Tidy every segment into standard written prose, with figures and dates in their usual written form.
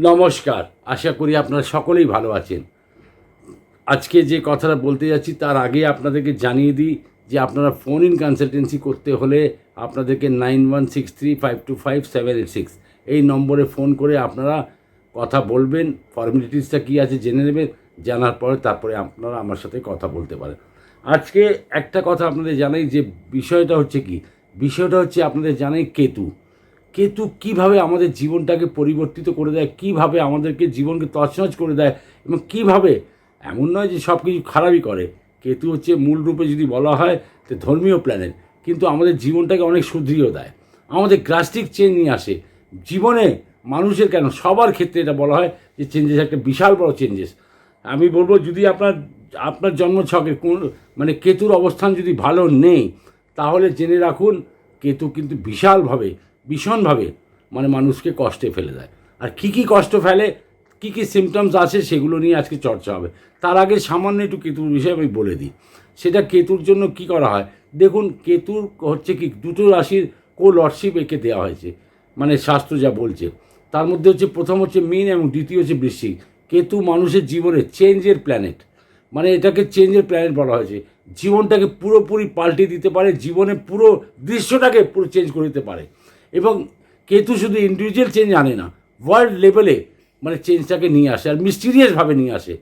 নমস্কার, আশা করি আপনারা সকলেই ভালো আছেন। আজকে যে কথাটা বলতে যাচ্ছি তার আগে আপনাদেরকে জানিয়ে দিই যে আপনারা ফোন ইন কনসালটেন্সি করতে হলে আপনাদেরকে 9163525786 এই নম্বরে ফোন করে আপনারা কথা বলবেন, ফর্মালিটিসটা কী আছে জেনে নেবেন, জানার পরে তারপরে আপনারা আমার সাথে কথা বলতে পারেন। আজকে একটা কথা আপনাদের জানাই যে বিষয়টা হচ্ছে আপনাদের জানাই কেতু কীভাবে আমাদের জীবনটাকে পরিবর্তিত করে দেয়, কীভাবে আমাদেরকে জীবনকে তছনছ করে দেয় এবং কীভাবে, এমন নয় যে সব কিছু খারাপই করে। কেতু হচ্ছে মূল রূপে যদি বলা হয় তো ধর্মীয় প্ল্যানেট, কিন্তু আমাদের জীবনটাকে অনেক শুধরিয়ে দেয়, আমাদের ড্রাস্টিক চেঞ্জ নিয়ে আসে জীবনে। মানুষের কেন, সবার ক্ষেত্রে এটা বলা হয় যে চেঞ্জেস একটা বিশাল বড় চেঞ্জেস। আমি বলবো যদি আপনার জন্মছকের কোন কেতুর অবস্থান যদি ভালো নেই, তাহলে জেনে রাখুন কেতু কিন্তু ভীষণভাবে মানুষকে কষ্টে ফেলে দেয়। আর কী কষ্ট ফেলে, কী সিমটমস আছে সেগুলো নিয়ে আজকে চর্চা হবে। তার আগে সামান্য একটু কেতুর বিষয়ে আমি বলে দিই। সেটা কেতুর জন্য কি করা হয় দেখুন। কেতুর হচ্ছে কি দুটো রাশির লর্ডশিপ একে দেওয়া হয়েছে, শাস্ত্র যা বলছে তার মধ্যে হচ্ছে প্রথম হচ্ছে মীন এবং দ্বিতীয় হচ্ছে বৃশ্চিক। কেতু মানুষের জীবনে চেঞ্জের প্ল্যানেট, এটাকে চেঞ্জের প্ল্যানেট বলা হয়েছে। জীবনটাকে পুরোপুরি পাল্টে দিতে পারে, জীবনে পুরো দৃশ্যটাকে পুরো চেঞ্জ করে দিতে পারে। এবং কেতু শুধু ইন্ডিভিজুয়াল চেঞ্জ আনে না, ওয়ার্ল্ড লেভেলে চেঞ্জটাকে নিয়ে আসে, আর মিস্টিরিয়াসভাবে নিয়ে আসে।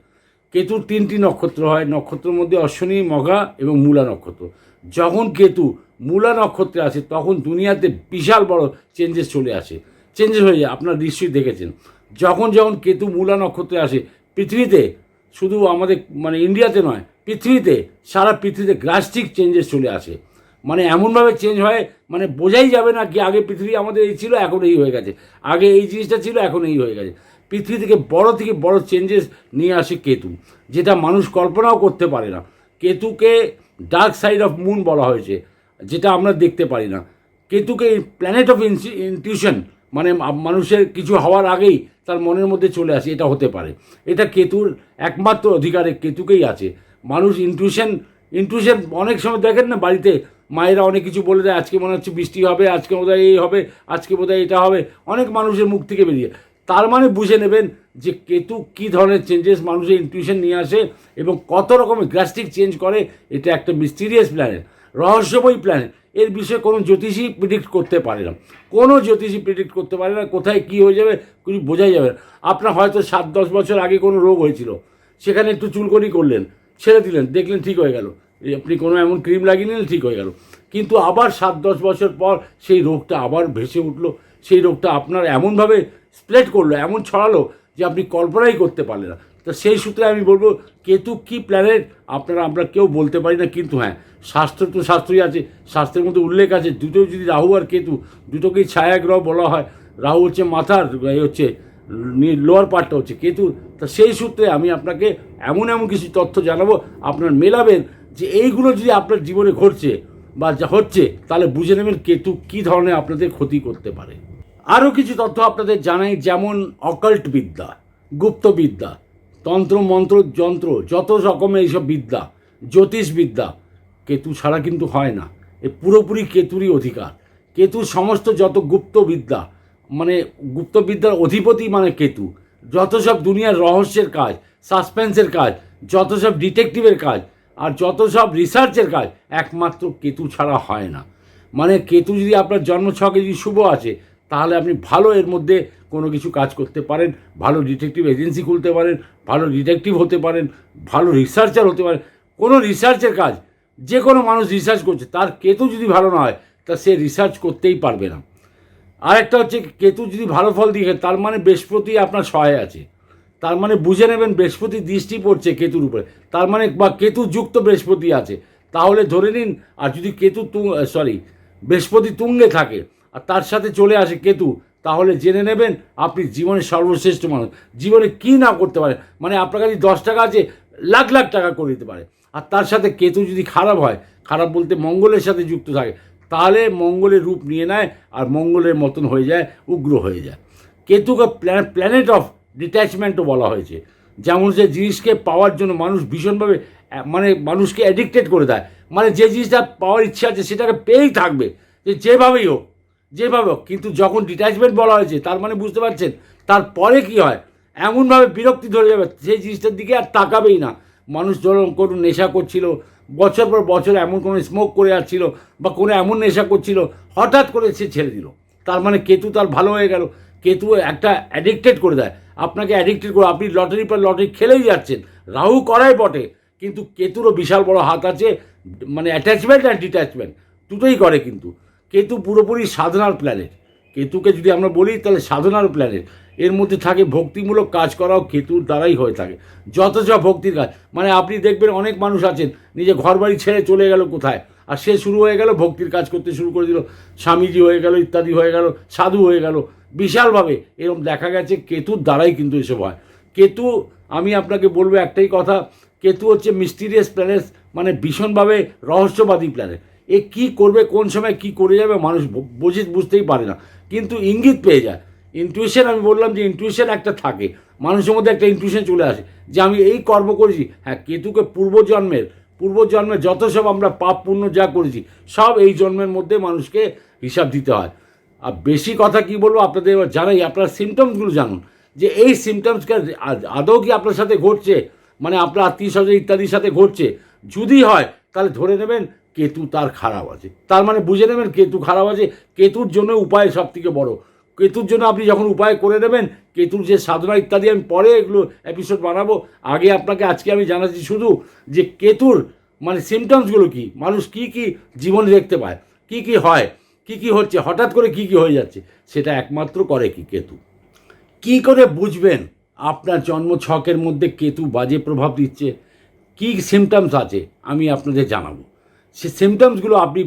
কেতুর 3টি নক্ষত্র হয়, নক্ষত্রের মধ্যে অশ্বিনী, মঘা এবং মূলা নক্ষত্র। যখন কেতু মূলা নক্ষত্রে আসে তখন দুনিয়াতে বিশাল বড় চেঞ্জেস চলে আসে, চেঞ্জেস হয়ে যায়। আপনারা নিশ্চয়ই দেখেছেন যখন কেতু মূলা নক্ষত্রে আসে পৃথিবীতে, শুধু আমাদের ইন্ডিয়াতে নয়, পৃথিবীতে, সারা পৃথিবীতে ড্রাস্টিক চেঞ্জেস চলে আসে। এমনভাবে চেঞ্জ হয় বোঝাই যাবে না কি আগে পৃথিবী আমাদের এই ছিল এখন এই হয়ে গেছে, আগে এই জিনিসটা ছিল এখন এই হয়ে গেছে। পৃথিবী থেকে বড় চেঞ্জেস নিয়ে আসে কেতু, যেটা মানুষ কল্পনাও করতে পারে না। কেতুকে ডার্ক সাইড অফ মুন বলা হয়েছে, যেটা আমরা দেখতে পারি না। কেতুকে প্ল্যানেট অফ ইনটিউশন, মানুষের কিছু হওয়ার আগেই তার মনের মধ্যে চলে আসে, এটা হতে পারে। এটা কেতুর একমাত্র অধিকারে কেতুকেই আছে। মানুষ ইনটিউশন অনেক সময় দেখেন না, বাড়িতে মায়েরা অনেক কিছু বলে দেয়, আজকে মনে হচ্ছে বৃষ্টি হবে, আজকে বোধহয় এই হবে, আজকে বোধহয় এটা হবে, অনেক মানুষের মুখ থেকে বেরিয়ে। তার বুঝে নেবেন যে কেতু কী ধরনের চেঞ্জেস মানুষের ইনটিউশন নিয়ে আসে এবং কত রকমের ড্রাস্টিক চেঞ্জ করে। এটা একটা মিস্টিরিয়াস প্ল্যানেট, রহস্যময়ী প্ল্যানেট। এর বিষয়ে কোনো জ্যোতিষী প্রেডিক্ট করতে পারে না, কোথায় কী হয়ে যাবে কিছু বোঝাই যাবে না। আপনার হয়তো 7-10 বছর আগে কোনো রোগ হয়েছিল, সেখানে একটু চুলকনি করলেন, ছেড়ে দিলেন, দেখলেন ঠিক হয়ে গেল, আপনি কোনো এমন ক্রিম লাগিয়ে নিলেন, ঠিক হয়ে গেল। কিন্তু আবার 7-10 বছর পর সেই রোগটা আবার ভেসে উঠলো, সেই রোগটা আপনার এমনভাবে স্প্রেড করলো, এমন ছড়ালো যে আপনি কল্পনাই করতে পারলেন না। তো সেই সূত্রে আমি বলবো কেতু কী প্ল্যানেট আমরা কেউ বলতে পারি না। কিন্তু হ্যাঁ, শাস্ত্র তো শাস্ত্রই আছে, শাস্ত্রের মধ্যে উল্লেখ আছে দুটো যদি রাহু আর কেতু দুটোকেই ছায়া গ্রহ বলা হয়। রাহু হচ্ছে মাথার, হচ্ছে লোয়ার পার্টটা হচ্ছে কেতু। তা সেই সূত্রে আমি আপনাকে এমন কিছু তথ্য জানাবো, আপনার মেলাবেন যে এইগুলো যদি আপনার জীবনে ঘটছে বা যা হচ্ছে, তাহলে বুঝে নেবেন কেতু কী ধরনের আপনাদের ক্ষতি করতে পারে। আরও কিছু তথ্য আপনাদের জানাই, যেমন অকাল্ট বিদ্যা, গুপ্তবিদ্যা, তন্ত্র মন্ত্র যন্ত্র, যত রকমের এইসব বিদ্যা, জ্যোতিষবিদ্যা কেতু ছাড়া কিন্তু হয় না। এ পুরোপুরি কেতুরই অধিকার। কেতুর সমস্ত যত গুপ্তবিদ্যা, গুপ্তবিদ্যার অধিপতি কেতু। যত সব দুনিয়ার রহস্যের কাজ, সাসপেন্সের কাজ, যত সব ডিটেকটিভের কাজ আর যত সব রিসার্চের কাজ একমাত্র কেতু ছাড়া হয় না। কেতু যদি আপনার জন্মছকে যদি শুভ আছে, তাহলে আপনি ভালো এর মধ্যে কোনো কিছু কাজ করতে পারেন, ভালো ডিটেকটিভ এজেন্সি খুলতে পারেন, ভালো ডিটেকটিভ হতে পারেন, ভালো রিসার্চার হতে পারেন। কোনো রিসার্চের কাজ, যে কোনো মানুষ রিসার্চ করছে, তার কেতু যদি ভালো না হয় তা সে রিসার্চ করতেই পারবে না। আরেকটা হচ্ছে কেতু যদি ভালো ফল দিয়ে, তার বৃহস্পতি আপনার সহায় আছে, তার বুঝে নেবেন বৃহস্পতি দৃষ্টি পড়ছে কেতুর উপরে, তার বা কেতু যুক্ত বৃহস্পতি আছে, তাহলে ধরে নিন। আর যদি বৃহস্পতি তুঙ্গে থাকে আর তার সাথে চলে আসে কেতু, তাহলে জেনে নেবেন আপনি জীবনের সর্বশ্রেষ্ঠ মানুষ। জীবনে কী না করতে পারে, আপনার কাছে 10 টাকা আছে, লাখ লাখ টাকা করে দিতে পারে। আর তার সাথে কেতু যদি খারাপ হয়, খারাপ বলতে মঙ্গলের সাথে যুক্ত থাকে, তাহলে মঙ্গলের রূপ নিয়ে নেয় আর মঙ্গলের মতন হয়ে যায়, উগ্র হয়ে যায়। কেতুকে প্ল্যানেট অফ ডিট্যাচমেন্টও বলা হয়েছে। যেমন যে জিনিসকে পাওয়ার জন্য মানুষ ভীষণভাবে মানুষকে অ্যাডিক্টেড করে দেয়, যে জিনিসটা পাওয়ার ইচ্ছা আছে সেটাকে পেয়েই থাকবে, যেভাবেই হোক। কিন্তু যখন ডিট্যাচমেন্ট বলা হয়েছে, তার বুঝতে পারছেন, তারপরে কি হয়, এমনভাবে বিরক্তি ধরে যাবে, সেই জিনিসটার দিকে আর তাকাবেই না। মানুষ ধরুন কোনো নেশা করছিল, বছর পর বছর এমন কোনো স্মোক করে যাচ্ছিল বা কোনো এমন নেশা করছিল, হঠাৎ করে সে ছেড়ে দিল, তার মানে কেতু তার ভালো হয়ে গেল। কেতু একটা অ্যাডিক্টেড করে দেয়, আপনাকে অ্যাডিক্টেড করে, আপনি লটারি পর লটারি খেলেই যাচ্ছেন, রাহু করাই বটে, কিন্তু কেতুরও বিশাল বড় হাত আছে, মানে অ্যাটাচমেন্ট অ্যান্ড ডিট্যাচমেন্ট দুটোই করে। কিন্তু কেতু পুরোপুরি সাধনার প্ল্যানেট। কেতুকে যদি আমরা বলি তাহলে সাধনার প্ল্যানেট, এর মধ্যে থাকে ভক্তিমূলক কাজ করাও কেতুর দ্বারাই হয়ে থাকে, যত সব ভক্তির কাজ। মানে আপনি দেখবেন অনেক মানুষ আছেন নিজে ঘর বাড়ি ছেড়ে চলে গেল কোথায়, আর সে শুরু হয়ে গেল ভক্তির কাজ করতে শুরু করে দিল, স্বামীজি হয়ে গেল, ইত্যাদি হয়ে গেল, সাধু হয়ে গেল, বিশালভাবে এরকম দেখা গেছে কেতুর দ্বারাই কিন্তু এসব হয়। কেতু, আমি আপনাকে বলবো একটাই কথা, কেতু হচ্ছে মিস্টিরিয়াস প্ল্যানেট, মানে ভীষণভাবে রহস্যবাদী প্ল্যানেট। এ কী করবে, কোন সময় কি করে যাবে মানুষ বুঝতেই পারে না, কিন্তু ইঙ্গিত পেয়ে যায়। ইনটিউশন, আমি বললাম যে ইনটিউশন একটা থাকে মানুষের মধ্যে, একটা ইনটিউশন চলে আসে যে আমি এই কর্ম করেছি। হ্যাঁ, কেতুকে পূর্বজন্মের যত সব আমরা পাপ পুণ্য যা করেছি সব এই জন্মের মধ্যে মানুষকে হিসাব দিতে হয়। আর বেশি কথা কি বলবো আপনাদের, এবার জানাই, আপনার সিমটমসগুলো জানুন যে এই সিমটমসকে আদৌ কি আপনার সাথে ঘটছে, মানে আপনার আত্মীয় স্বজন ইত্যাদির সাথে ঘটছে। যদি হয় তাহলে ধরে নেবেন কেতু তার খারাপ আছে, তার মানে বুঝে নেবেন কেতু খারাপ আছে। কেতুর জন্য উপায় সব থেকে বড়। কেতুর জন্য আপনি যখন উপায় করে নেবেন, কেতুর যে সাধনা ইত্যাদি আমি পরে এগুলো এপিসোড বানাবো, আগে আপনাকে আজকে আমি জানাচ্ছি শুধু যে কেতুর মানে সিমটমসগুলো কী, মানুষ কী কী জীবনে দেখতে পায়, কী কী হয়, কী কী হচ্ছে, হঠাৎ করে কী কী হয়ে যাচ্ছে, সেটা একমাত্র করে কি কেতু। কী করে বুঝবেন আপনার জন্ম ছকের মধ্যে কেতু বাজে প্রভাব দিচ্ছে, কী সিমটমস আছে আমি আপনাদের জানাবো। সে সিমটমসগুলো আপনি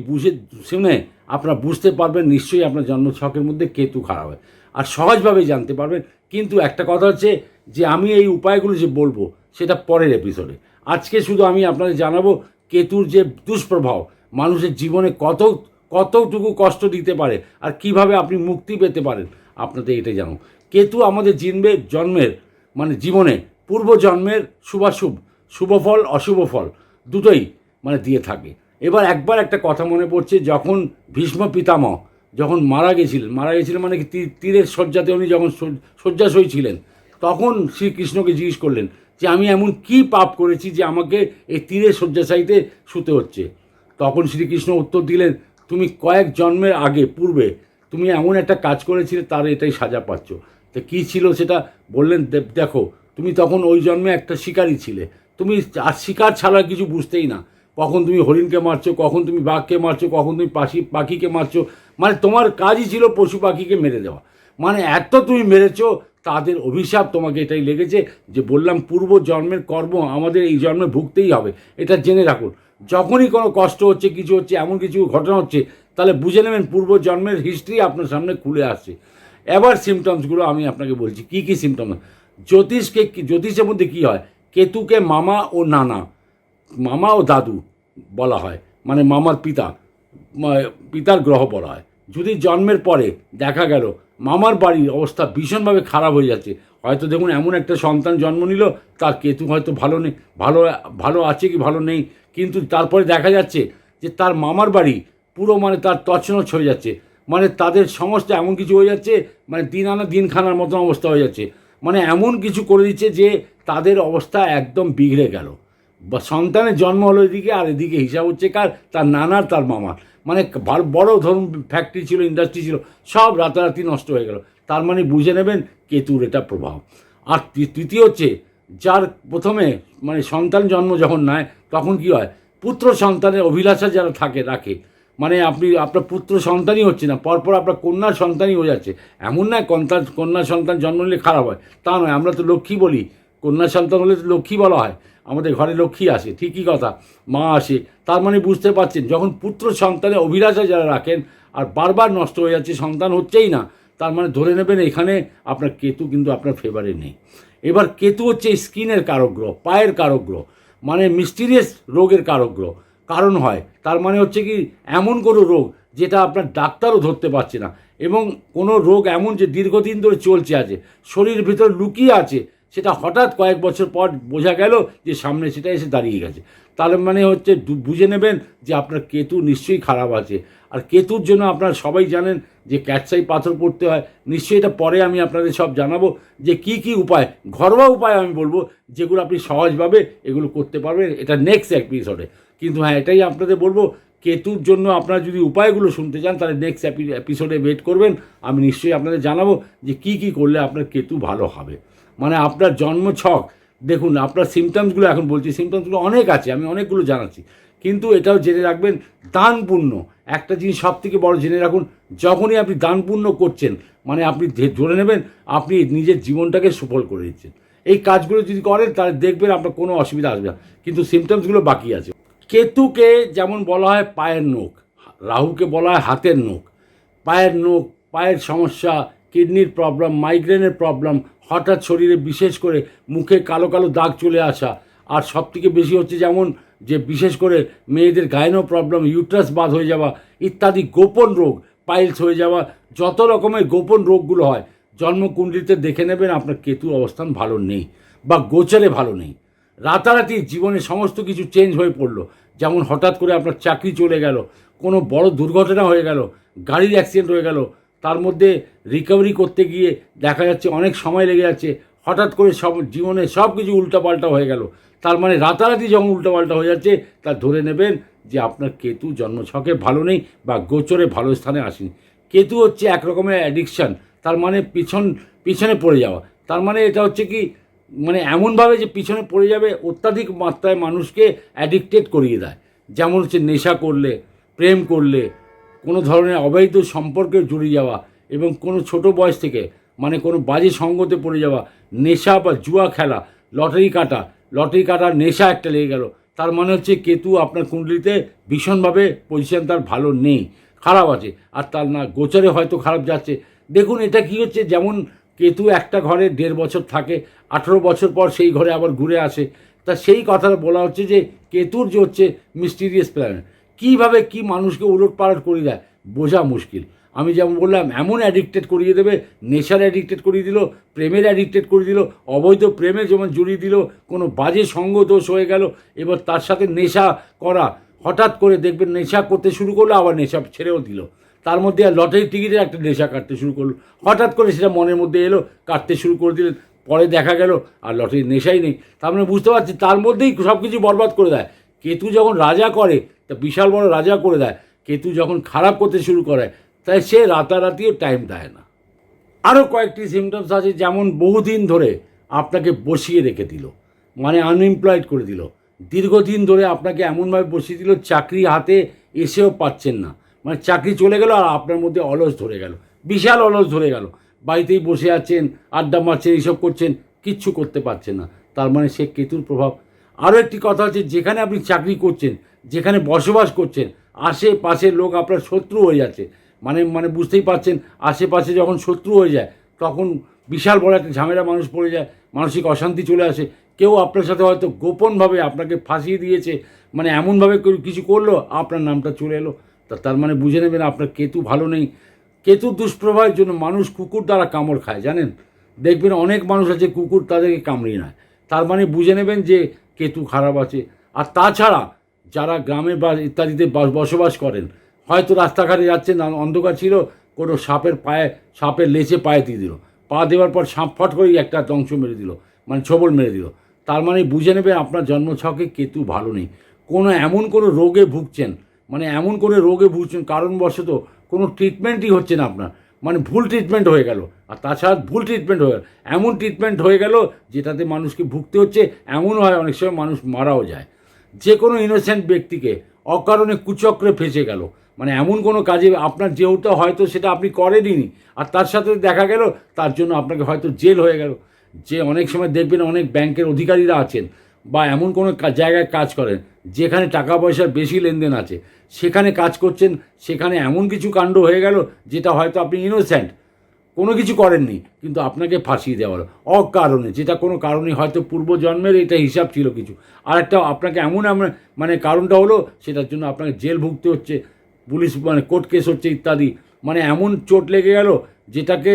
শুনে আপনারা বুঝতে পারবেন নিশ্চয়ই আপনার জন্ম ছকের মধ্যে কেতু খারাপ হয়, আর সহজভাবে জানতে পারবেন। কিন্তু একটা কথা হচ্ছে যে আমি এই উপায়গুলো যে বলবো সেটা পরের এপিসোডে। আজকে শুধু আমি আপনাদের জানাবো কেতুর যে দুষ্প্রভাব মানুষের জীবনে কতটুকু কষ্ট দিতে পারে আর কিভাবে আপনি মুক্তি পেতে পারেন, আপনাদের এটাই জানো। কেতু আমাদের জন্মের মানে জীবনে পূর্বজন্মের শুভ ফল অশুভ ফল দুটোই মানে দিয়ে থাকে। এবার একবার একটা কথা মনে পড়ছে, যখন ভীষ্ম পিতামহ যখন মারা গেছিলেন মানে কি তীরের শয্যাতে উনি যখন শয্যাশয়ী ছিলেন, তখন শ্রীকৃষ্ণকে জিজ্ঞেস করলেন যে আমি এমন কি পাপ করেছি যে আমাকে এই তীরের শয্যাশায়ীতে শুতে হচ্ছে। তখন শ্রীকৃষ্ণ উত্তর দিলেন, তুমি কয়েক জন্মের পূর্বে তুমি এমন একটা কাজ করেছিলে, তার এটাই সাজা পাচ্ছ। তো কী ছিল সেটা বললেন, দেখো তুমি তখন ওই জন্মে একটা শিকারী ছিলে, তুমি আর শিকার ছাড়া কিছু বুঝতেই না, কখন তুমি হরিণকে মারছো, কখন তুমি বাঘকে মারছো, কখন তুমি পাখিকে মারছো, মানে তোমার কাজই ছিল পশু পাখিকে মেরে দেওয়া। মানে এত তুমি মেরেছো, তাদের অভিশাপ তোমাকে এটাই লেগেছে যে বললাম পূর্ব জন্মের কর্ম আমাদের এই জন্মে ভুগতেই হবে। এটা জেনে রাখুন, যখনই কোনো কষ্ট হচ্ছে, কিছু হচ্ছে, এমন কিছু ঘটনা হচ্ছে, তাহলে বুঝে নেবেন পূর্ব জন্মের হিস্ট্রি আপনার সামনে খুলে আসছে। এবার সিমটমসগুলো আমি আপনাকে বলছি কী কী সিমটম। জ্যোতিষের মধ্যে কী হয়, কেতুকে মামা ও দাদু বলা হয়, মানে মামার পিতার গ্রহ বলা হয়। যদি জন্মের পরে দেখা গেল মামার বাড়ির অবস্থা ভীষণভাবে খারাপ হয়ে যাচ্ছে, হয়তো দেখুন এমন একটা সন্তান জন্ম নিল, তার কেতু হয়তো ভালো নেই, ভালো আছে কি ভালো নেই, কিন্তু তারপরে দেখা যাচ্ছে যে তার মামার বাড়ি পুরো মানে তার তছনছ হয়ে যাচ্ছে, মানে তাদের সমস্ত এমন কিছু হয়ে যাচ্ছে, মানে দিন আনা দিন খানার মতন অবস্থা হয়ে যাচ্ছে, মানে এমন কিছু করে দিচ্ছে যে তাদের অবস্থা একদম বিগড়ে গেল। বা সন্তানের জন্ম হলো এদিকে, আর এদিকে হিসাব হচ্ছে কার, তার নানার তার মামার, মানে বড় ধরুন ফ্যাক্টরি ছিল, ইন্ডাস্ট্রি ছিল, সব রাতারাতি নষ্ট হয়ে গেল। তার মানে বুঝে নেবেন কেতুর এটা প্রভাব। আর তৃতীয় হচ্ছে, যার প্রথমে মানে সন্তান জন্ম যখন নেয়, তখন কি হয়, পুত্র সন্তানের অভিলাষা যারা রাখে, মানে আপনার পুত্র সন্তানই হচ্ছে না, পরপর আপনার কন্যা সন্তানই হয়ে যাচ্ছে। এমন নয় কন্যা সন্তান জন্ম নিলে খারাপ হয়, তা নয়। আমরা তো লক্ষ্মী বলি, কন্যা সন্তান হলে তো লক্ষ্মী বলা হয়, আমাদের ঘরে লক্ষ্মী আসে, ঠিকই কথা, মা আসে। তার মানে বুঝতে পারছেন, যখন পুত্র সন্তানের অভিলাষা যারা রাখেন আর বারবার নষ্ট হয়ে যাচ্ছে, সন্তান হচ্ছেই না, তার মানে ধরে নেবেন এখানে আপনার কেতু কিন্তু আপনার ফেভারে নেই। এবার কেতু হচ্ছে স্কিনের কারক গ্রহ, পায়ের কারক গ্রহ, মানে মিস্টিরিয়াস রোগের কারক গ্রহ কারণ হয়। তার মানে হচ্ছে কি, এমন কোনো রোগ যেটা আপনার ডাক্তারও ধরতে পারছে না, এবং কোনো রোগ এমন যে দীর্ঘদিন ধরে চলছে আছে, শরীরের ভিতর লুকিয়ে আছে, সেটা হঠাৎ কয়েক বছর পর বোঝা গেল যে সামনে সেটা এসে দাঁড়িয়ে গেছে। তার মানে হচ্ছে বুঝে নেবেন যে আপনার কেতু নিশ্চয়ই খারাপ আছে। আর কেতুর জন্য আপনারা সবাই জানেন যে ক্যাটসাই পাথর পড়তে হয়। নিশ্চয়ই এটা পরে আমি আপনাদের সব জানাবো যে কি কি উপায়, ঘরোয়া উপায় আমি বলবো, যেগুলো আপনি সহজভাবে এগুলো করতে পারবেন, এটা নেক্সট এপিসোডে। কিন্তু হ্যাঁ, এটাই আপনাদের বলবো, কেতুর জন্য আপনারা যদি উপায়গুলো শুনতে চান তাহলে নেক্সট এপিসোডে ওয়েট করবেন। আমি নিশ্চয়ই আপনাদের জানাবো যে কি কি করলে আপনার কেতু ভালো হবে। মানে আপনার জন্ম ছক দেখুন, আপনার সিমটমসগুলো এখন বলছি, সিমটমসগুলো অনেক আছে, আমি অনেকগুলো জানাচ্ছি, কিন্তু এটাও জেনে রাখবেন দান পুণ্য একটা জিনিস সব থেকে বড় জেনে রাখুন। যখনই আপনি দান পুণ্য করছেন মানে আপনি ধরে নেবেন আপনি নিজের জীবনটাকে সফল করে দিচ্ছেন। এই কাজগুলো যদি করেন তাহলে দেখবেন আপনার কোনো অসুবিধা আসবে না, কিন্তু সিমটমসগুলো বাকি আছে। কেতুকে যেমন বলা হয় পায়ের নখ, রাহুকে বলা হয় হাতের নখ। পায়ের নখ, পায়ের সমস্যা, কিডনির প্রবলেম, মাইগ্রেনের প্রবলেম, হঠাৎ শরীরে বিশেষ করে মুখে কালো কালো দাগ চলে আসা, আর সবথেকে বেশি হচ্ছে যেমন যে বিশেষ করে মেয়েদের গাইনো প্রবলেম, ইউট্রাস বাদ হয়ে যাওয়া ইত্যাদি গোপন রোগ, পাইলস হয়ে যাওয়া, যত রকমের গোপন রোগগুলো হয় জন্মকুণ্ডলিতে দেখে নেবেন আপনার কেতুর অবস্থান ভালো নেই বা গোচরে ভালো নেই। রাতারাতি জীবনে সমস্ত কিছু চেঞ্জ হয়ে পড়লো, যেমন হঠাৎ করে আপনার চাকরি চলে গেল, কোনো বড় দুর্ঘটনা হয়ে গেল, গাড়ির অ্যাক্সিডেন্ট হয়ে গেল, তার মধ্যে রিকভারি করতে গিয়ে দেখা যাচ্ছে অনেক সময় লেগে যাচ্ছে, হঠাৎ করে সব জীবনে সব কিছু উল্টাপাল্টা হয়ে গেল। তার মানে রাতারাতি যখন উল্টাপাল্টা হয়ে যাচ্ছে তা ধরে নেবেন যে আপনার কেতু জন্মছকে ভালো নেই বা গোচরে ভালো স্থানে আসেনি। কেতু হচ্ছে এক রকমের অ্যাডিকশান, তার মানে পিছনে পড়ে যাওয়া। তার মানে এটা হচ্ছে কি, মানে এমনভাবে যে পিছনে পড়ে যাবে, অত্যাধিক মাত্রায় মানুষকে অ্যাডিক্টেড করিয়ে দেয়। যেমন হচ্ছে নেশা করলে, প্রেম করলে, কোনো ধরনের অবৈধ সম্পর্কে জড়িয়ে যাওয়া, এবং কোনো ছোট বয়স থেকে মানে কোনো বাজে সঙ্গতে পড়ে যাওয়া, নেশা বা জুয়া খেলা, লটারি কাটার নেশা একটা লেগে গেল। তার মানে হচ্ছে কেতু আপনার কুণ্ডলিতে ভীষণভাবে পজিশন তার ভালো নেই, খারাপ আছে। আর তার না গোচরে হয়তো খারাপ যাচ্ছে। দেখুন এটা কি হচ্ছে, যেমন কেতু একটা ঘরে 1.5 বছর থাকে, 18 বছর পর সেই ঘরে আবার ঘুরে আসে। তা সেই কথাটা বলা হচ্ছে যে কেতুর যে হচ্ছে মিস্টিরিয়াস প্ল্যানেট, কীভাবে কি মানুষকে উলটপালট করে দেয় বোঝা মুশকিল। আমি যেমন বললাম এমন অ্যাডিক্টেড করিয়ে দেবে, নেশার অ্যাডিক্টেড করিয়ে দিল, প্রেমের অ্যাডিক্টেড করে দিল, অবৈধ প্রেমে যেমন জড়িয়ে দিল, কোনো বাজে সঙ্গ দোষ হয়ে গেল, এবার তার সাথে নেশা করা, হঠাৎ করে দেখবেন নেশা করতে শুরু করলো আবার নেশা ছেড়েও দিল। তার মধ্যে আর লটারি টিকিটের একটা নেশা কাটতে শুরু করলো, হঠাৎ করে সেটা মনের মধ্যে এলো, কাটতে শুরু করে দিলেন, পরে দেখা গেল আর লটারির নেশাই নেই। তার মানে বুঝতে পারছি তার মধ্যেই সব কিছু বরবাদ করে দেয়। কেতু যখন রাজা করে তা বিশাল বড় রাজা করে দেয়, কেতু যখন খারাপ করতে শুরু করে তাই সে রাতারাতিও টাইম দেয় না। আরও কয়েকটি সিমটমস আছে, যেমন বহুদিন ধরে আপনাকে বসিয়ে রেখে দিল, মানে আনএমপ্লয়েড করে দিল, দীর্ঘদিন ধরে আপনাকে এমনভাবে বসিয়ে দিল চাকরি হাতে এসেও পাচ্ছেন না, মানে চাকরি চলে গেল আর আপনার মধ্যে অলস ধরে গেল, বিশাল অলস ধরে গেল, বাড়িতেই বসে আছেন, আড্ডা মারছেন, এইসব করছেন, কিচ্ছু করতে পারছেন না। তার মানে সে কেতুর প্রভাব। আরও একটি কথা হচ্ছে, যেখানে আপনি চাকরি করছেন, যেখানে বসবাস করছেন, আশেপাশের লোক আপনার শত্রু হয়ে যাচ্ছে, মানে বুঝতেই পারছেন, আশেপাশে যখন শত্রু হয়ে যায় তখন বিশাল বড় একটা ঝামেলা মানুষ পড়ে যায়, মানসিক অশান্তি চলে আসে। কেউ আপনার সাথে হয়তো গোপনভাবে আপনাকে ফাঁসিয়ে দিয়েছে, মানে এমনভাবে কিছু করলো আপনার নামটা চলে এলো। তার মানে বুঝে নেবেন আপনার কেতু ভালো নেই। কেতুর দুষ্প্রভাবের জন্য মানুষ কুকুর দ্বারা কামড় খায়, জানেন, দেখবেন অনেক মানুষ আছে কুকুর তাদেরকে কামড়িয়ে নেয়। তার মানে বুঝে নেবেন যে কেতু খারাপ আছে। আর তাছাড়া যারা গ্রামে বা ইত্যাদিতে বসবাস করেন, হয়তো রাস্তাঘাটে যাচ্ছেন, অন্ধকার ছিল, কোনো সাপের লেচে পায়ে দিয়ে দিল, পা দেওয়ার পর সাপ ফট করেই একটা দংশ মেরে দিল, মানে ছোবল মেরে দিল। তার মানে বুঝে নেবে আপনার জন্মছকে কেতু ভালো নেই। এমন কোনো রোগে ভুগছেন, মানে এমন কোনো রোগে ভুগছেন কারণবশত কোনো ট্রিটমেন্টই হচ্ছে না আপনার, মানে ভুল ট্রিটমেন্ট হয়ে গেল। আর তাছাড়া ভুল ট্রিটমেন্ট হয়ে গেল, এমন ট্রিটমেন্ট হয়ে গেল যেটাতে মানুষকে ভুগতে হচ্ছে, এমন হয় অনেক সময় মানুষ মারাও যায়। যে কোনো ইনোসেন্ট ব্যক্তিকে অকারণে কুচক্রে ফেঁসে গেল, মানে এমন কোনো কাজে আপনার যেহেতু হয়তো সেটা আপনি করেনই, আর তার সাথে দেখা গেল তার জন্য আপনাকে হয়তো জেল হয়ে গেল। যে অনেক সময় দেখবেন অনেক ব্যাংকের অধিকারীরা আছেন বা এমন কোনো জায়গায় কাজ করেন যেখানে টাকা পয়সার বেশি লেনদেন আছে, সেখানে কাজ করছেন, সেখানে এমন কিছু কাণ্ড হয়ে গেল যেটা হয়তো আপনি ইনোসেন্ট, কোনো কিছু করেননি, কিন্তু আপনাকে ফাঁসিয়ে দেওয়া হলো অকারণে, যেটা কোনো কারণে হয়তো পূর্বজন্মের এটা হিসাব ছিল কিছু, আর একটা আপনাকে এমন মানে কারণটা হলো সেটার জন্য আপনাকে জেল ভুগতে হচ্ছে, পুলিশ মানে কোর্ট কেস হচ্ছে ইত্যাদি। মানে এমন চোট লেগে গেল যেটাকে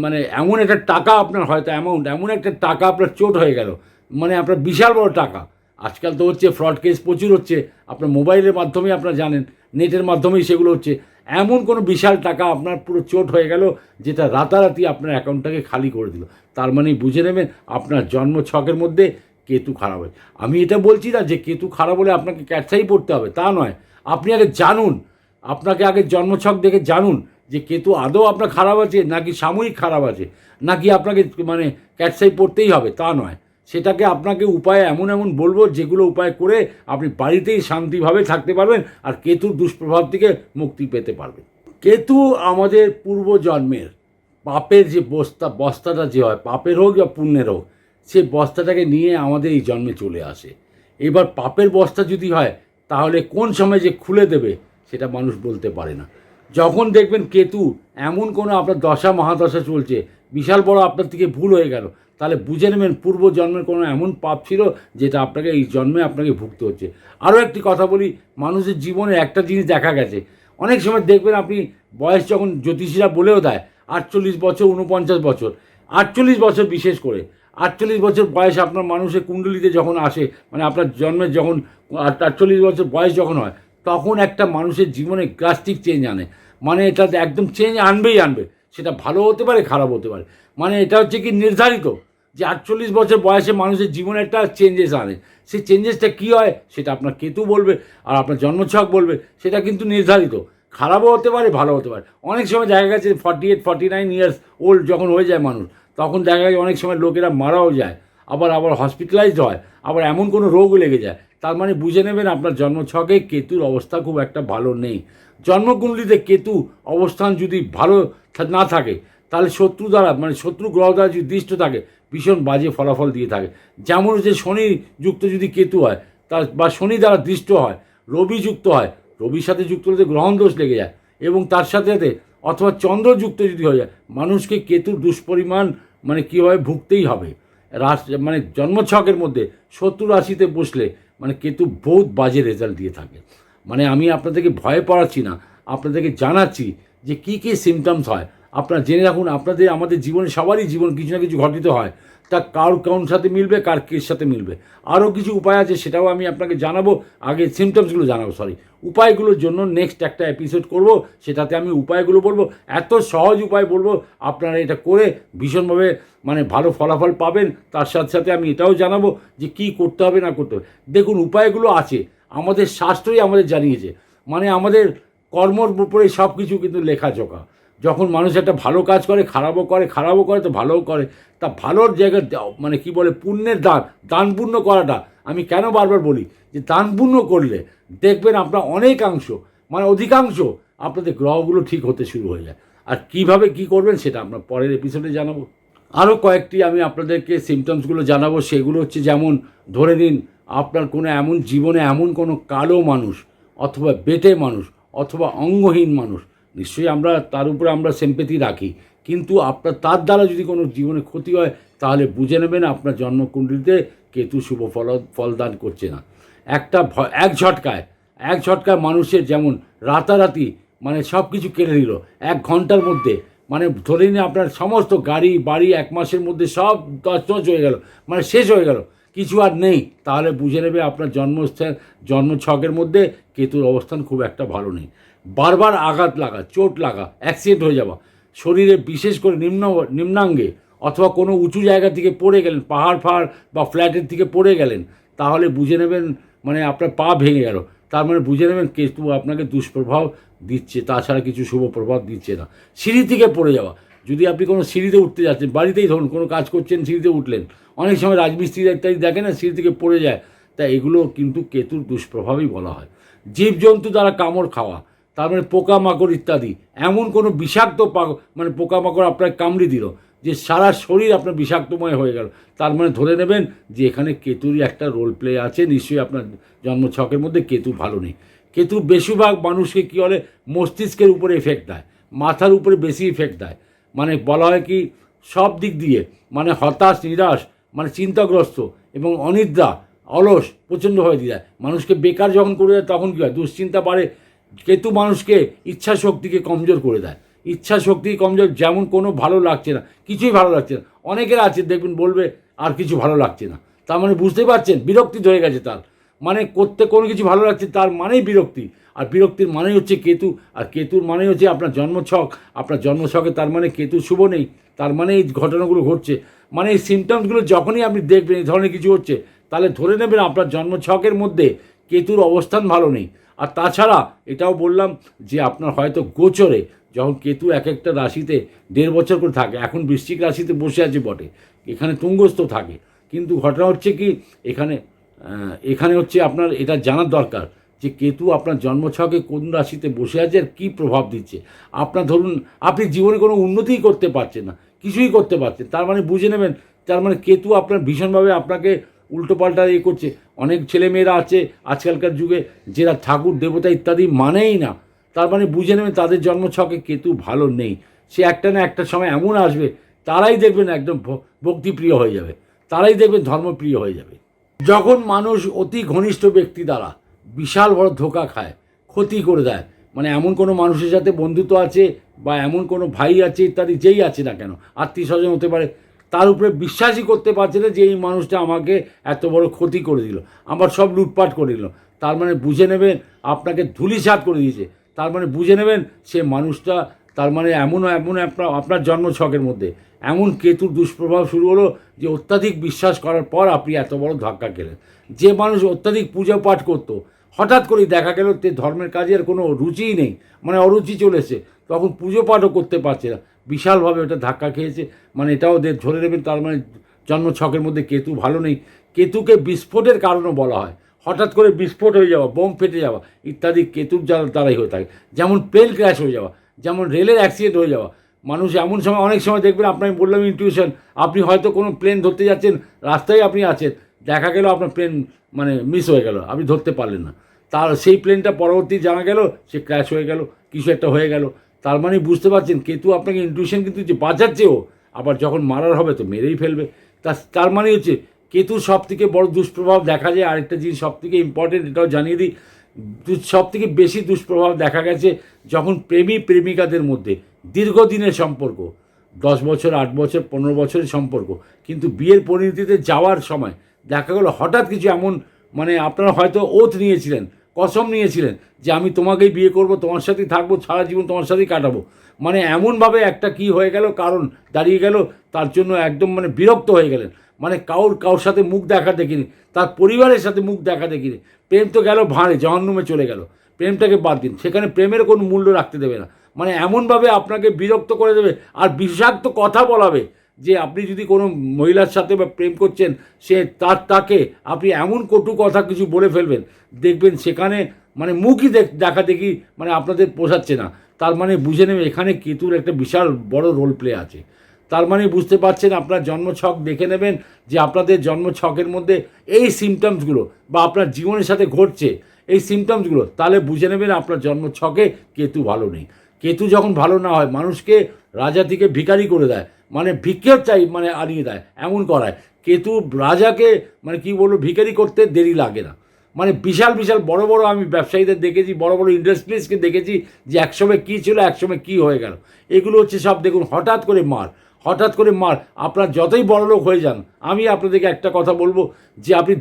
মানে এমন একটা টাকা আপনার হয়তো অ্যামাউন্ট, এমন একটা টাকা আপনার চোট হয়ে গেল, মানে আপনার বিশাল বড় টাকা। আজকাল তো হচ্ছে ফ্রড কেস প্রচুর হচ্ছে, আপনার মোবাইলের মাধ্যমেই আপনারা জানেন, নেটের মাধ্যমেই সেগুলো হচ্ছে। এমন কোনো বিশাল টাকা আপনার পুরো চোট হয়ে গেল যেটা রাতারাতি আপনার অ্যাকাউন্টটাকে খালি করে দিল, তার মানে বুঝে নেবেন আপনার জন্ম ছকের মধ্যে কেতু খারাপ হয়। আমি এটা বলছি না যে কেতু খারাপ হলে আপনাকে ক্যাটসাই পড়তে হবে, তা নয়। আপনি আগে জানুন, আপনাকে আগে জন্মছক দেখে জানুন যে কেতু আদৌ আপনার খারাপ আছে নাকি সাময়িক খারাপ আছে, নাকি আপনাকে মানে ক্যাটসাই পড়তেই হবে, তা নয়। সেটাকে আপনাকে উপায় এমন এমন বলবো যেগুলো উপায় করে আপনি বাড়িতেই শান্তিভাবে থাকতে পারবেন আর কেতুর দুষ্প্রভাব থেকে মুক্তি পেতে পারবেন। কেতু আমাদের পূর্বজন্মের পাপের যে বস্তাটা যে হয়, পাপের হোক বা পুণ্যের হোক, সেই বস্তাটাকে নিয়ে আমাদের এই জন্মে চলে আসে। এবার পাপের বস্তা যদি হয় তাহলে কোন সময় যে খুলে দেবে সেটা মানুষ বলতে পারে না। যখন দেখবেন কেতু এমন কোনো আপনার দশা মহাদশা চলছে, বিশাল বড় আপনার থেকে ভুল হয়ে গেল, তাহলে বুঝে নেবেন পূর্ব জন্মের কোনো এমন পাপ ছিল যেটা আপনাকে এই জন্মে আপনাকে ভুগতে হচ্ছে। আরও একটি কথা বলি, মানুষের জীবনে একটা জিনিস দেখা গেছে, অনেক সময় দেখবেন আপনি বয়স যখন জ্যোতিষীরা বলেও দেয় 48 বছর 49 বছর, 48 বছর বিশেষ করে 48 বছর বয়স আপনার মানুষের কুণ্ডলিতে যখন আসে, মানে আপনার জন্মের যখন 48 বছর বয়স যখন হয়, তখন একটা মানুষের জীবনে ড্রাস্টিক চেঞ্জ আনে। মানে এটা একদম চেঞ্জ আনবেই আনবে, সেটা ভালো হতে পারে খারাপ হতে পারে। মানে এটা হচ্ছে কি নির্ধারিত যে 48 বছর বয়সে মানুষের জীবনে একটা চেঞ্জেস আনে। সেই চেঞ্জেসটা কী হয় সেটা আপনার কেতু বলবে আর আপনার জন্মছক বলবে, সেটা কিন্তু নির্ধারিত। খারাপও হতে পারে ভালো হতে পারে। অনেক সময় দেখা গেছে 48 49 ইয়ার্স ওল্ড যখন হয়ে যায় মানুষ, তখন দেখা যায় অনেক সময় লোকেরা মারাও যায়, আবার হসপিটালাইজড হয়, আবার এমন কোনো রোগও লেগে যায়। তার মানে বুঝে নেবেন আপনার জন্মছকে কেতুর অবস্থা খুব একটা ভালো নেই। জন্মকুণ্ডলিতে কেতু অবস্থান যদি ভালো না থাকে তাহলে শত্রু দ্বারা, মানে শত্রু গ্রহ দ্বারা যদি দৃষ্ট থাকে, ভীষণ বাজে ফলাফল দিয়ে থাকে। যেমন হচ্ছে শনি যুক্ত যদি কেতু হয়, তার বা শনি দ্বারা দৃষ্ট হয়, রবি যুক্ত হয়, রবির সাথে যুক্ত হলে গ্রহণ দোষ লেগে যায়, এবং তার সাথে সাথে অথবা চন্দ্রযুক্ত যদি হয়ে যায়, মানুষকে কেতুর দুষ্পরিমাণ মানে কীভাবে ভুগতেই হবে। মানে জন্মছকের মধ্যে শত্রু রাশিতে বসলে মানে কেতু বহুত বাজে রেজাল্ট দিয়ে থাকে। মানে আমি আপনাদেরকে ভয় পড়াচ্ছি না, আপনাদেরকে জানাচ্ছি যে কী কী সিমটমস হয়। আপনারা জেনে রাখুন, আমাদের জীবনে সবারই জীবন কিছু না কিছু ঘটিত হয়, তা কারোর সাথে মিলবে, কার কের সাথে মিলবে। আরও কিছু উপায় আছে, সেটাও আমি আপনাকে জানাবো। আগে সিমটমসগুলো জানাবো, উপায়গুলোর জন্য নেক্সট একটা এপিসোড করব, সেটাতে আমি উপায়গুলো বলবো। এত সহজ উপায় বলবো, আপনারা এটা করে ভীষণভাবে মানে ভালো ফলাফল পাবেন। তার সাথে সাথে আমি এটাও জানাবো যে কী করতে হবে না করতে হবে। দেখুন, উপায়গুলো আছে, আমাদের শাস্ত্রই আমাদের জানিয়েছে। মানে আমাদের কর্মর উপরে সব কিছু কিন্তু লেখাজোখা। যখন মানুষ একটা ভালো কাজ করে, খারাপও করে তো ভালোও করে, তা ভালোর জায়গায় মানে কি বলে পুণ্যের দান পুণ্য করাটা, আমি কেন বারবার বলি যে দান পুণ্য করলে দেখবেন আপনার অনেকাংশ মানে অধিকাংশ আপনাদের গ্রহগুলো ঠিক হতে শুরু হয়ে যায়। আর কিভাবে কি করবেন সেটা আমরা পরের এপিসোডে জানাবো। আরও কয়েকটি আমি আপনাদেরকে সিমটমসগুলো জানাবো। সেগুলো হচ্ছে, যেমন ধরে নিন আপনার কোনো এমন জীবনে এমন কোনো কালো মানুষ অথবা বেটে মানুষ অথবা অঙ্গহীন মানুষ, নিশ্চয়ই আমরা তার উপরে আমরা সিম্প্যাথি রাখি, কিন্তু আপনার তার দ্বারা যদি কোনো জীবনে ক্ষতি হয় তাহলে বুঝে নেবেন আপনার জন্মকুণ্ডলিতে কেতু শুভ ফলদান করছে না। এক ঝটকায় মানুষের যেমন রাতারাতি মানে সব কিছু কেড়ে নিল 1 ঘন্টার মধ্যে, মানে ধরে নিন আপনার সমস্ত গাড়ি বাড়ি 1 মাসের মধ্যে সব তছনছ হয়ে গেল, মানে শেষ হয়ে গেল, কিছু আর নেই, তাহলে বুঝে নেবে আপনার জন্মছকের মধ্যে কেতুর অবস্থান খুব একটা ভালো নেই। বারবার আঘাত লাগা, চোট লাগা, অ্যাক্সিডেন্ট হয়ে যাওয়া, শরীরে বিশেষ করে নিম্নাঙ্গে অথবা কোনো উঁচু জায়গা থেকে পড়ে গেলেন, পাহাড় বা ফ্ল্যাটের থেকে পড়ে গেলেন, তাহলে বুঝে নেবেন মানে আপনার পা ভেঙে গেল, তার মানে বুঝে নেবেন কেতু আপনাকে দুষ্প্রভাব দিচ্ছে, তাছাড়া কিছু শুভ প্রভাব দিচ্ছে না। সিঁড়ি থেকে পড়ে যাওয়া, যদি আপনি কোনো সিঁড়িতে উঠতে যাচ্ছেন, বাড়িতেই ধরুন কোনো কাজ করছেন, সিঁড়িতে উঠলেন, অনেক সময় রাজমিস্ত্রি ইত্যাদি দেখেন না সিঁড়ি থেকে পড়ে যায়, তা এগুলো কিন্তু কেতুর দুষ্প্রভাবই বলা হয়। জীবজন্তু দ্বারা কামড় খাওয়া, তার মানে পোকামাকড় ইত্যাদি, এমন কোনো বিষাক্ত মানে পোকামাকড় আপনার কামড়ে দিল যে সারা শরীর আপনার বিষাক্তময় হয়ে গেল, তার মানে ধরে নেবেন যে এখানে কেতুরই একটা রোল প্লে আছে, নিশ্চয়ই আপনার জন্মছকের মধ্যে কেতু ভালো নেই। কেতু বেশিরভাগ মানুষকে কী বলে মস্তিষ্কের উপরে এফেক্ট দেয়, মাথার উপরে বেশি এফেক্ট দেয়। মানে বলা হয় কি সব দিক দিয়ে মানে হতাশ, নিরাশ, মানে চিন্তাগ্রস্ত এবং অনিদ্রা, অলস প্রচণ্ডভাবে দিয়ে দেয় মানুষকে। বেকার যখন করে দেয় তখন কী হয়, দুশ্চিন্তা বাড়ে। কেতু মানুষকে ইচ্ছা শক্তিকে কমজোর করে দেয়, ইচ্ছা শক্তি কমজোর, যেমন কোনো ভালো লাগছে না, কিছুই ভালো লাগছে না। অনেকের আছে দেখবেন বলবে আর কিছু ভালো লাগছে না, তার মানে বুঝতে পারছেন বিরক্তি হয়ে গেছে তার, মানে করতে কোনো কিছু ভালো লাগছে তার মানেই বিরক্তি। আর বিরক্তির মানেই হচ্ছে কেতু, আর কেতুর মানেই হচ্ছে আপনার জন্মছক। আপনার জন্মছকে তার মানে কেতু শুভ নেই, তার মানে এই ঘটনাগুলো ঘটছে। মানে এই সিমটমসগুলো যখনই আপনি দেখবেন এই ধরনের কিছু হচ্ছে, তাহলে ধরে নেবেন আপনার জন্মছকের মধ্যে কেতুর অবস্থান ভালো নেই। আর তাছাড়া এটাও বললাম যে আপনার হয়তো গোচরে যখন কেতু এক একটা রাশিতে 1.5 বছর করে থাকে, এখন বৃশ্চিক রাশিতে বসে আছে বটে, এখানে তুঙ্গস্থ থাকে, কিন্তু ঘটনা হচ্ছে কি এখানে হচ্ছে আপনার এটা জানার দরকার যে কেতু আপনার জন্মছকে কোন রাশিতে বসে আছে আর কী প্রভাব দিচ্ছে। আপনার ধরুন আপনি জীবনে কোনো উন্নতিই করতে পারছেন না, কিছুই করতে পারছেন, তার মানে বুঝে নেবেন তার মানে কেতু আপনার ভীষণভাবে আপনাকে উল্টোপাল্টা করছে। অনেক ছেলেমেয়েরা আছে আজকালকার যুগে যারা ঠাকুর দেবতা ইত্যাদি মানেই না, তার মানে বুঝে নেবেন তাদের জন্মছকে কেতু ভালো নেই। সে একটা না একটা সময় এমন আসবে, তারাই দেখবেন একদম ভক্তিপ্রিয় হয়ে যাবে, তারাই দেখবেন ধর্মপ্রিয় হয়ে যাবে। যখন মানুষ অতি ঘনিষ্ঠ ব্যক্তি দ্বারা বিশাল বড় ধোঁকা খায়, ক্ষতি করে দেয়, মানে এমন কোনো মানুষের সাথে বন্ধুত্ব আছে বা এমন কোনো ভাই আছে ইত্যাদি, যেই আছে না কেন, আত্মীয় স্বজন হতে পারে, তার উপরে বিশ্বাসই করতে পারছে না যে এই মানুষটা আমাকে এত বড় ক্ষতি করে দিল, আমার সব লুটপাট করে দিল, তার মানে বুঝে নেবেন আপনাকে ধুলিসাৎ করে দিয়েছে। তার মানে বুঝে নেবেন সে মানুষটা, তার মানে এমন এমন আপনার জন্মছকের মধ্যে এমন কেতুর দুষ্প্রভাব শুরু হলো যে অত্যাধিক বিশ্বাস করার পর আপনি এত বড় ধাক্কা খেলেন। যে মানুষ অত্যাধিক পূজা পাঠ করতো, হঠাৎ করেই দেখা গেল যে ধর্মের কাজে আর কোনো রুচিই নেই, মানে অরুচি চলেছে, তখন পুজো পাঠও করতে পারছে না, বিশালভাবে ওটা ধাক্কা খেয়েছে। মানে এটাও ধরে নেবেন তার মানে জন্মছকের মধ্যে কেতু ভালো নেই। কেতুকে বিস্ফোটের কারণও বলা হয়, হঠাৎ করে বিস্ফোট হয়ে যাওয়া, বোম ফেটে যাওয়া ইত্যাদি কেতুর দ্বারাই হয়ে থাকে। যেমন প্লেন ক্র্যাশ হয়ে যাওয়া, যেমন রেলের অ্যাক্সিডেন্ট হয়ে যাওয়া। মানুষ এমন সময়, অনেক সময় দেখবেন আপনাকে বললাম ইনটিউশন, আপনি হয়তো কোনো প্লেন ধরতে যাচ্ছেন, রাস্তায় আপনি আছেন, দেখা গেল আপনার প্লেন মানে মিস হয়ে গেল, আপনি ধরতে পারলেন না, তার সেই প্লেনটা পরবর্তী জানা গেল সে ক্র্যাশ হয়ে গেল, কিছু একটা হয়ে গেল। তার মানে বুঝতে পারছেন কেতু আপনাকে ইনটিউশন কিন্তু যে বাঁচাচ্ছেও, আবার যখন মারার হবে তো মেরেই ফেলবে। তার মানে হচ্ছে কেতুর সব থেকে বড় দুষ্প্রভাব দেখা যায়। আরেকটা জিনিস সব থেকে ইম্পর্টেন্ট, এটাও জানিয়ে দিই, সব থেকে বেশি দুষ্প্রভাব দেখা গেছে যখন প্রেমী প্রেমিকাদের মধ্যে দীর্ঘদিনের সম্পর্ক, 10 বছর, 8 বছর, 15 বছরের সম্পর্ক, কিন্তু বিয়ের পরিণতিতে যাওয়ার সময় দেখা গেলো হঠাৎ কিছু এমন, মানে আপনারা হয়তো ওথ নিয়েছিলেন, কসম নিয়েছিলেন যে আমি তোমাকেই বিয়ে করব, তোমার সাথেই থাকবো, সারা জীবন তোমার সাথেই কাটাবো, মানে এমনভাবে একটা কি হয়ে গেল, কারণ দাঁড়িয়ে গেল, তার জন্য একদম মানে বিরক্ত হয়ে গেলেন, মানে কারোর সাথে মুখ দেখা দেখিনি, তার পরিবারের সাথে মুখ দেখা দেখিনি, প্রেম তো গেল ভাঁড়ে, জহন্নুমে চলে গেল, প্রেমটাকে বাদ দিন, সেখানে প্রেমের কোনো মূল্য রাখতে দেবে না, মানে এমনভাবে আপনাকে বিরক্ত করে দেবে আর বিষাক্ত কথা বলাবে যে আপনি যদি কোনো মহিলার সাথে বা প্রেম করছেন, সে তাকে আপনি এমন কটু কথা কিছু বলে ফেলবেন, দেখবেন সেখানে মানে মুখই দেখা দেখি মানে আপনাদের পোষাচ্ছে না। তার মানে বুঝে নেবে এখানে কেতুর একটা বিশাল বড় রোল প্লে আছে। তার মানে বুঝতে পারছেন আপনার জন্মছক দেখে নেবেন যে আপনাদের জন্মছকের মধ্যে এই সিমটমসগুলো বা আপনার জীবনের সাথে ঘটছে এই সিমটমসগুলো, তাহলে বুঝে নেবেন আপনার জন্মছকে কেতু ভালো নেই। কেতু যখন ভালো না হয় মানুষকে রাজা থেকে ভিখারি করে দেয়, মানে ভিক্ষেও চাই মানে আনিয়ে দেয়, এমন করায়। কেতু রাজাকে মানে কি বলবো, ভিখারি করতে দেরি লাগে না। মানে বিশাল বিশাল বড় বড় আমি ব্যবসায়ীদের দেখেছি, বড় বড় ইন্ডাস্ট্রিজকে দেখেছি যে একসময় কী ছিল একসময় কী হয়ে গেল। এগুলো হচ্ছে সব দেখুন হঠাৎ করে মার। আপনার যতই বড় লোক হয়ে যান, আমি আপনাদেরকে একটা কথা বলবো যে আপনি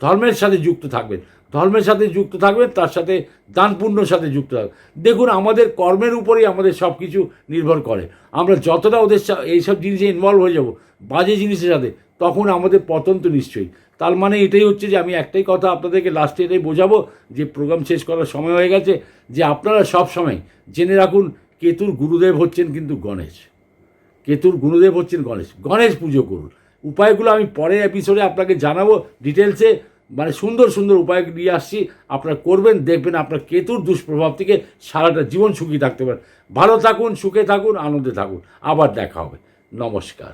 ধর্মের সাথে যুক্ত থাকবেন, তার সাথে দান পুণ্যর সাথে যুক্ত থাকবেন। দেখুন আমাদের কর্মের উপরেই আমাদের সব কিছু নির্ভর করে। আমরা যতটা ওদের এইসব জিনিসে ইনভলভ হয়ে যাব, বাজে জিনিসের সাথে, তখন আমাদের পতন তো নিশ্চয়ই। তার মানে এটাই হচ্ছে যে আমি একটাই কথা আপনাদেরকে লাস্টে এটাই বোঝাবো যে প্রোগ্রাম শেষ করার সময় হয়ে গেছে, যে আপনারা সব সময় জেনে রাখুন কেতুর গুরুদেব হচ্ছেন কিন্তু গণেশ। গণেশ পুজো করুন। উপায়গুলো আমি পরের এপিসোডে আপনাকে জানাবো ডিটেলসে, মানে সুন্দর সুন্দর উপায় নিয়ে আসছি, আপনারা করবেন, দেখবেন আপনার কেতুর দুষ্প্রভাব থেকে সারাটা জীবন সুখী থাকতে পারেন। ভালো থাকুন, সুখে থাকুন, আনন্দে থাকুন। আবার দেখা হবে। নমস্কার।